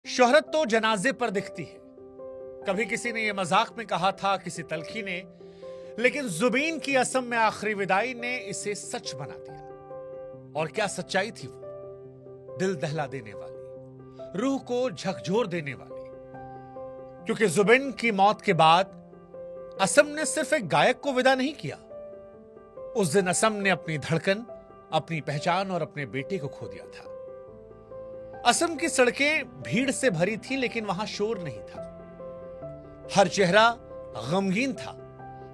शोहरत तो जनाजे पर दिखती है। कभी किसी ने यह मजाक में कहा था, किसी तलखी ने, लेकिन जुबीन की असम में आखिरी विदाई ने इसे सच बना दिया। और क्या सच्चाई थी वो, दिल दहला देने वाली, रूह को झकझोर देने वाली। क्योंकि जुबिन की मौत के बाद असम ने सिर्फ एक गायक को विदा नहीं किया। उस दिन असम ने अपनी धड़कन, अपनी पहचान और अपने बेटे को खो दिया था। असम की सड़कें भीड़ से भरी थी, लेकिन वहां शोर नहीं था। हर चेहरा गमगीन था,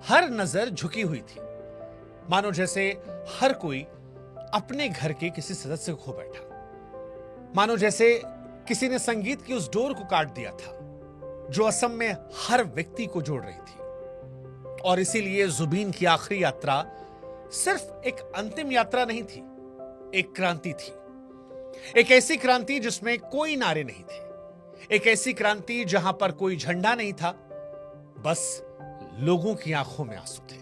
हर नजर झुकी हुई थी, मानो जैसे हर कोई अपने घर के किसी सदस्य को खो बैठा। मानो जैसे किसी ने संगीत की उस डोर को काट दिया था जो असम में हर व्यक्ति को जोड़ रही थी। और इसीलिए जुबीन की आखिरी यात्रा सिर्फ एक अंतिम यात्रा नहीं थी, एक क्रांति थी। एक ऐसी क्रांति जिसमें कोई नारे नहीं थे, एक ऐसी क्रांति जहां पर कोई झंडा नहीं था, बस लोगों की आंखों में आंसू थे।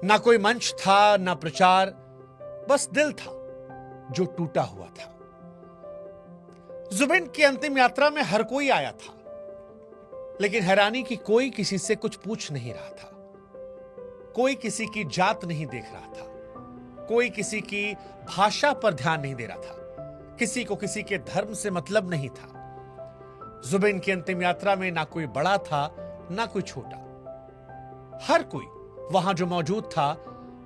ना कोई मंच था, ना प्रचार, बस दिल था जो टूटा हुआ था। जुबिन की अंतिम यात्रा में हर कोई आया था, लेकिन हैरानी की कोई किसी से कुछ पूछ नहीं रहा था। कोई किसी की जात नहीं देख रहा था, कोई किसी की भाषा पर ध्यान नहीं दे रहा था, किसी को किसी के धर्म से मतलब नहीं था। जुबिन की अंतिम यात्रा में ना कोई बड़ा था, ना कोई छोटा। हर कोई वहां जो मौजूद था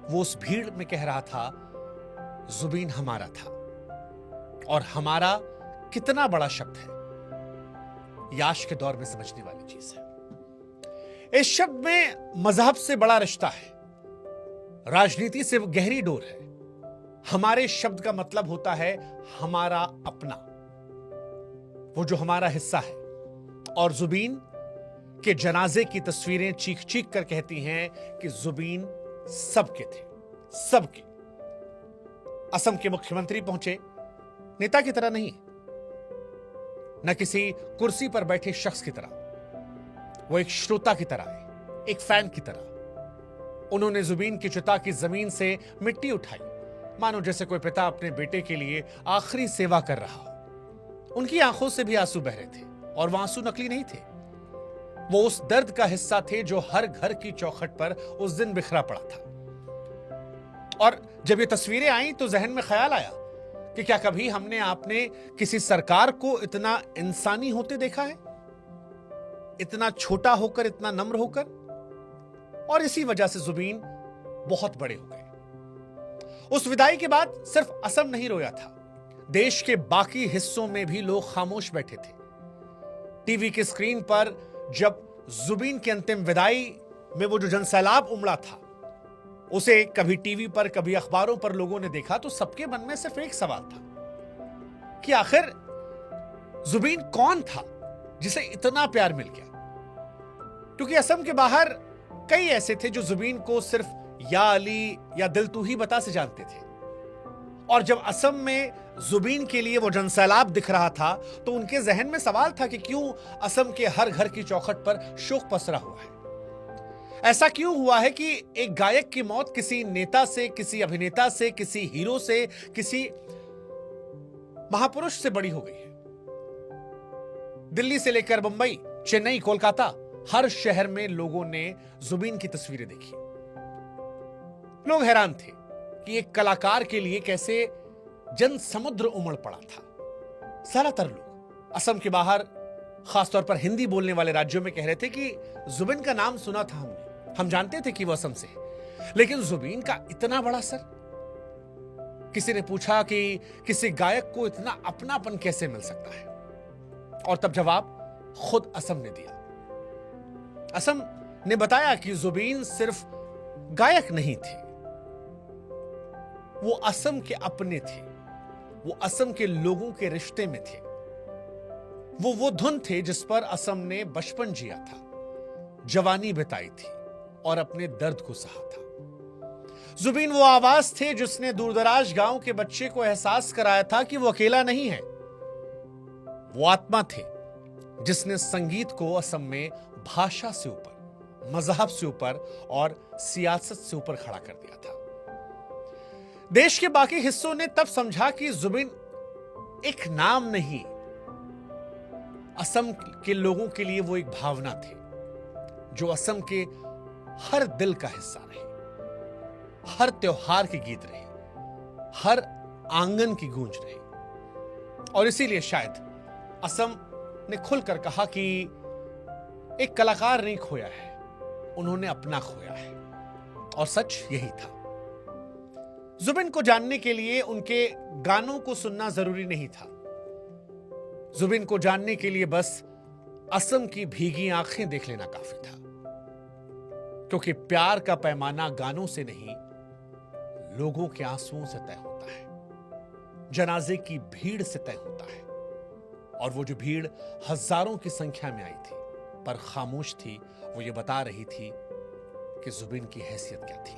वो उस भीड़ में कह रहा था, जुबिन हमारा था। और हमारा कितना बड़ा शब्द है, ये आज के दौर में समझने वाली चीज है। इस शब्द में मजहब से बड़ा रिश्ता है, राजनीति से गहरी डोर है। हमारे शब्द का मतलब होता है हमारा अपना, वो जो हमारा हिस्सा है। और जुबीन के जनाजे की तस्वीरें चीख चीख कर कहती हैं कि जुबीन सबके थे, सबके। असम के मुख्यमंत्री पहुंचे, नेता की तरह नहीं, न किसी कुर्सी पर बैठे शख्स की तरह, वो एक श्रोता की तरह है, एक फैन की तरह। उन्होंने जुबीन की चिता की जमीन से मिट्टी उठाई, मानो जैसे कोई पिता अपने बेटे के लिए आखिरी सेवा कर रहा हो। उनकी आंखों से भी आंसू बह रहे थे, और वो आंसू नकली नहीं थे। वो उस दर्द का हिस्सा थे जो हर घर की चौखट पर उस दिन बिखरा पड़ा था। और जब ये तस्वीरें आई तो जहन में ख्याल आया कि क्या कभी हमने आपने किसी सरकार को इतना इंसानी होते देखा है, इतना छोटा होकर, इतना नम्र होकर। और इसी वजह से जुबीन बहुत बड़े हो गए। उस विदाई के बाद सिर्फ असम नहीं रोया था, देश के बाकी हिस्सों में भी लोग खामोश बैठे थे। टीवी की स्क्रीन पर जब जुबीन की अंतिम विदाई में वो जो जनसैलाब उमड़ा था, उसे कभी टीवी पर, कभी अखबारों पर लोगों ने देखा, तो सबके मन में सिर्फ एक सवाल था कि आखिर जुबीन कौन था जिसे इतना प्यार मिल गया। क्योंकि असम के बाहर कई ऐसे थे जो जुबीन को सिर्फ या अली या दिल तू ही बता से जानते थे। और जब असम में जुबीन के लिए वो जनसैलाब दिख रहा था तो उनके जहन में सवाल था कि क्यों असम के हर घर की चौखट पर शोक पसरा हुआ है। ऐसा क्यों हुआ है कि एक गायक की मौत किसी नेता से, किसी अभिनेता से, किसी हीरो से, किसी महापुरुष से बड़ी हो गई है। दिल्ली से लेकर मुंबई, चेन्नई, कोलकाता, हर शहर में लोगों ने जुबीन की तस्वीरें देखी। लोग हैरान थे कि एक कलाकार के लिए कैसे जन समुद्र उमड़ पड़ा था। ज्यादातर लोग असम के बाहर, खासतौर पर हिंदी बोलने वाले राज्यों में कह रहे थे कि जुबीन का नाम सुना था हमने, हम जानते थे कि वो असम से है, लेकिन जुबीन का इतना बड़ा असर। किसी ने पूछा कि किसी गायक को इतना अपनापन कैसे मिल सकता है, और तब जवाब खुद असम ने दिया। असम ने बताया कि जुबीन सिर्फ गायक नहीं थे, वो असम के अपने थे, वो असम के लोगों के रिश्ते में थे। वो धुन थे जिस पर असम ने बचपन जिया था, जवानी बिताई थी और अपने दर्द को सहा था। जुबीन वो आवाज थे जिसने दूरदराज गांव के बच्चे को एहसास कराया था कि वो अकेला नहीं है। वो आत्मा थे जिसने संगीत को असम में भाषा से ऊपर, मजहब से ऊपर और सियासत से ऊपर खड़ा कर दिया था। देश के बाकी हिस्सों ने तब समझा कि जुबीन एक नाम नहीं, असम के लोगों के लिए वो एक भावना थी जो असम के हर दिल का हिस्सा रही, हर त्योहार की गीत रही, हर आंगन की गूंज रही। और इसीलिए शायद असम ने खुलकर कहा कि एक कलाकार नहीं खोया है, उन्होंने अपना खोया है। और सच यही था। जुबिन को जानने के लिए उनके गानों को सुनना जरूरी नहीं था। जुबिन को जानने के लिए बस असम की भीगी आंखें देख लेना काफी था, क्योंकि प्यार का पैमाना गानों से नहीं, लोगों के आंसुओं से तय होता है, जनाजे की भीड़ से तय होता है। और वो जो भीड़ हजारों की संख्या में आई थी पर खामोश थी, वो ये बता रही थी कि जुबिन की हैसियत क्या थी।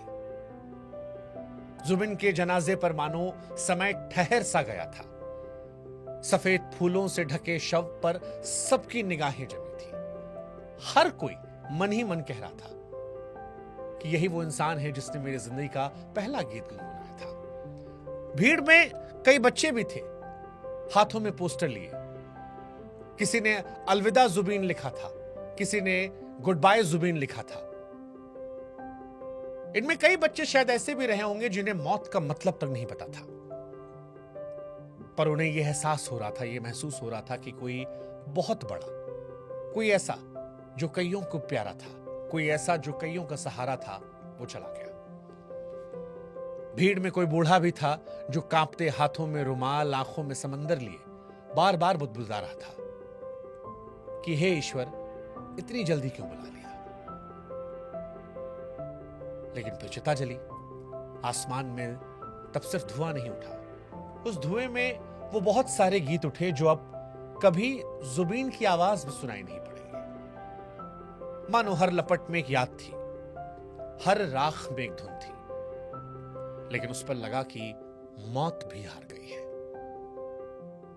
जुबिन के जनाजे पर मानो समय ठहर सा गया था। सफेद फूलों से ढके शव पर सबकी निगाहें जमी थी। हर कोई मन ही मन कह रहा था कि यही वो इंसान है जिसने मेरी जिंदगी का पहला गीत गुनगुनाया था। भीड़ में कई बच्चे भी थे, हाथों में पोस्टर लिए। किसी ने अलविदा जुबिन लिखा था, किसी ने गुड बाय जुबिन लिखा था। इनमें कई बच्चे शायद ऐसे भी रहे होंगे जिन्हें मौत का मतलब तक नहीं पता था, पर उन्हें यह एहसास हो रहा था, यह महसूस हो रहा था कि कोई बहुत बड़ा, कोई ऐसा जो कईयों को प्यारा था, कोई ऐसा जो कईयों का सहारा था, वो चला गया। भीड़ में कोई बूढ़ा भी था जो कांपते हाथों में रुमाल, आंखों में समंदर लिए बार बार बुदबुदा रहा था कि हे ईश्वर, इतनी जल्दी क्यों बुला लिया। लेकिन फिर चिता जली। आसमान में तब सिर्फ धुआं नहीं उठा, उस धुएं में वो बहुत सारे गीत उठे जो अब कभी जुबिन की आवाज में सुनाई नहीं पड़ेंगे। मानो हर लपट में एक याद थी, हर राख में एक धुन थी, लेकिन उस पर लगा कि मौत भी हार गई है।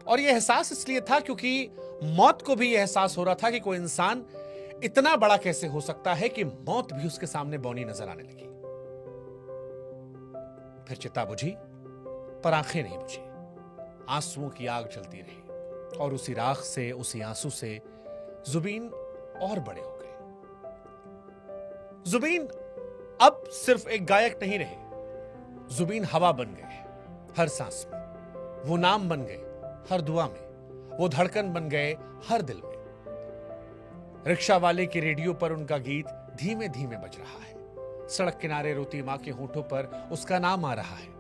और यह एहसास इसलिए था क्योंकि मौत को भी यह एहसास हो रहा था कि कोई इंसान इतना बड़ा कैसे हो सकता है कि मौत भी उसके सामने बौनी नजर आने लगी। फिर चिता बुझी, पर आंखें नहीं बुझी। आंसुओं की आग जलती रही और उसी राख से, उसी आंसू से जुबिन और बड़े हो गए। जुबिन अब सिर्फ एक गायक नहीं रहे, जुबिन हवा बन गए हर सांस में, वो नाम बन गए हर दुआ में, वो धड़कन बन गए हर दिल में। रिक्शा वाले के रेडियो पर उनका गीत धीमे धीमे बज रहा है, सड़क किनारे रोती मां के होठों पर उसका नाम आ रहा है,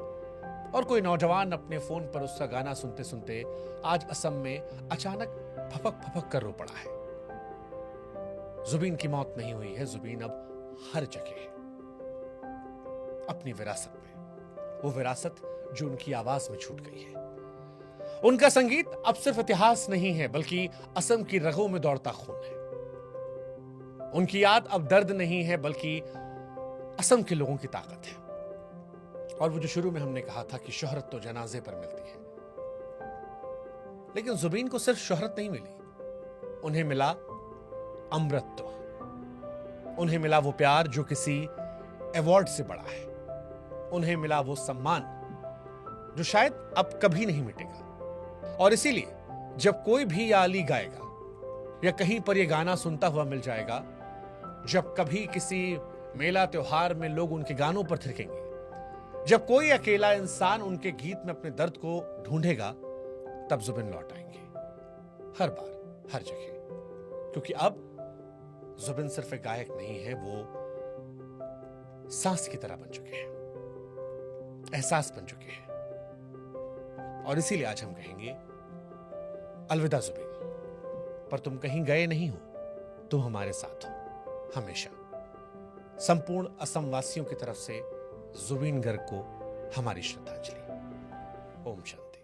और कोई नौजवान अपने फोन पर उसका गाना सुनते सुनते आज असम में अचानक फपक फपक कर रो पड़ा है। जुबिन की मौत नहीं हुई है, जुबिन अब हर जगह है, अपनी विरासत में, वो विरासत जो उनकी आवाज में छूट गई है। उनका संगीत अब सिर्फ इतिहास नहीं है, बल्कि असम की रगों में दौड़ता खून है। उनकी याद अब दर्द नहीं है, बल्कि असम के लोगों की ताकत है। और वो जो शुरू में हमने कहा था कि शोहरत तो जनाजे पर मिलती है, लेकिन जुबिन को सिर्फ शोहरत नहीं मिली, उन्हें मिला अमृत। उन्हें मिला वो प्यार जो किसी अवार्ड से बड़ा है, उन्हें मिला वो सम्मान जो शायद अब कभी नहीं मिटेगा। और इसीलिए जब कोई भी ये आली गाएगा या कहीं पर ये गाना सुनता हुआ मिल जाएगा, जब कभी किसी मेला त्योहार में लोग उनके गानों पर थिरकेंगे, जब कोई अकेला इंसान उनके गीत में अपने दर्द को ढूंढेगा, तब जुबिन लौट आएंगे, हर बार, हर जगह। क्योंकि अब जुबिन सिर्फ एक गायक नहीं है, वो सांस की तरह बन चुके हैं, एहसास बन चुके हैं। और इसीलिए आज हम कहेंगे अलविदा जुबिन, पर तुम कहीं गए नहीं हो, तुम हमारे साथ हो हमेशा। संपूर्ण असम वासियों की तरफ से जुबिन गर्ग को हमारी श्रद्धांजलि। ओम शांति।